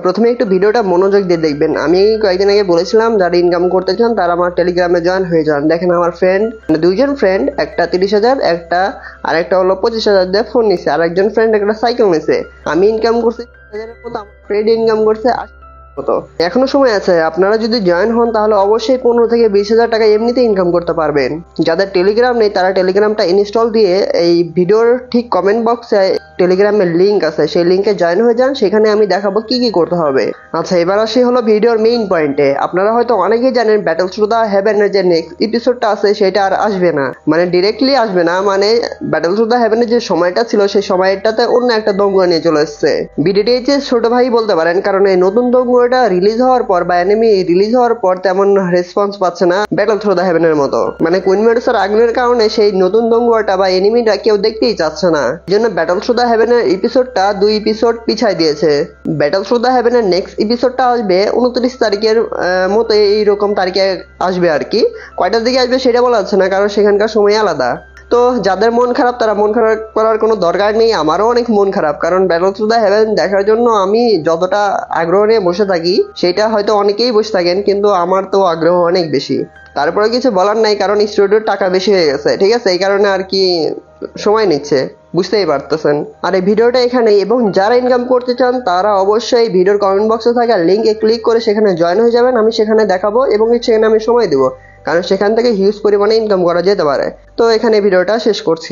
প্রথমে একটু ভিডিওটা মনোযোগ দিয়ে দেখবেন। আমি কয়েকদিন আগে বলেছিলাম যারা ইনকাম করতে চান তারা আমার টেলিগ্রামে জয়েন হয়ে যান। দেখেন আমার ফ্রেন্ড, দুইজন ফ্রেন্ড, একটা 30,000, আরেকটা হলো 25,000 দিয়ে ফোন নিছে, আর একজন ফ্রেন্ড একটা সাইকেল নিছে। আমি ইনকাম করছি 30,000 মতো, আমার ফ্রেন্ড ইনকাম করছে 80,000 মতো। এখনো সময় আছে, আপনারা যদি জয়েন হন তাহলে অবশ্যই 15 থেকে 20,000 টাকা এমনিতে ইনকাম করতে পারবেন। যাদের টেলিগ্রাম নেই তারা টেলিগ্রামটা ইনস্টল দিয়ে এই ভিডিওর ঠিক কমেন্ট বক্সে টেলিগ্রামের লিঙ্ক আছে, সেই লিঙ্কে জয়েন হয়ে যান। সেখানে আমি দেখাবো কি কি করতে হবে। আচ্ছা, এবার আসি হলো ভিডিওর মেইন পয়েন্টে। আপনারা হয়তো অনেকেই জানেন ব্যাটল থ্রু দ্য হেভেনের যে নেক্সট এপিসোডটা আছে সেটা আর আসবে না, মানে ডিরেক্টলি আসবে না, মানে ব্যাটল থ্রু দ্য হেভেনের যে সময়টা ছিল সেই সময়টাতে অন্য একটা দঙ্গল নিয়ে চলে এসছে। বিডিটিএইচ এর ছোট ভাই বলতে পারেন, কারণ এই নতুন দঙ্গলটা রিলিজ হওয়ার পর বা এনিমি রিলিজ হওয়ার পর তেমন রেসপন্স পাচ্ছে না ব্যাটল থ্রু দ্য হেভেনের মতো। মানে কুইন মেডুসার আগুনের কারণে সেই নতুন দঙ্গলটা বা এনিমিটা কেউ দেখতেই চাচ্ছে না। এই জন্য ব্যাটল থ্রু দ্য হেভেনের এপিসোডটা 2 এপিসোড পিছায় দিয়েছে। ব্যাটল থ্রু দ্য হেভেনের নেক্সট এপিসোডটা আসবে 29 তারিখের মতো, এইরকম তারিখে আসবে আর কি। কয়টার দিকে আসবে সেটা বলা যাচ্ছে না, কারণ সেখানকার সময় আলাদা। তো যাদের মন খারাপ তারা মন খারাপ করার কোনো দরকার নেই। আমারও অনেক মন খারাপ, কারণ ব্যাটল থ্রু দ্য হেভেন দেখার জন্য আমি যতটা আগ্রহ নিয়ে বসে থাকি সেটা হয়তো অনেকেই বসে থাকেন, কিন্তু আমার তো আগ্রহ অনেক বেশি। তারপরে কিছু বলার নাই, কারণ স্টুডিওর টাকা বেশি হয়ে গেছে, ঠিক আছে, এই কারণে আর কি সময় নিচ্ছে, বুঝতেই পারতেছেন। আর এই ভিডিওটা এখানে, এবং যারা ইনকাম করতে চান তারা অবশ্যই ভিডিওর কমেন্ট বক্সে থাকা লিঙ্কে ক্লিক করে সেখানে জয়েন হয়ে যাবেন। আমি সেখানে দেখাবো এবং সেখানে আমি সময় দেবো, কারণ সেখান থেকে হিউজ পরিমাণে ইনকাম করা যেতে পারে। তো এখানে ভিডিওটা শেষ করছি।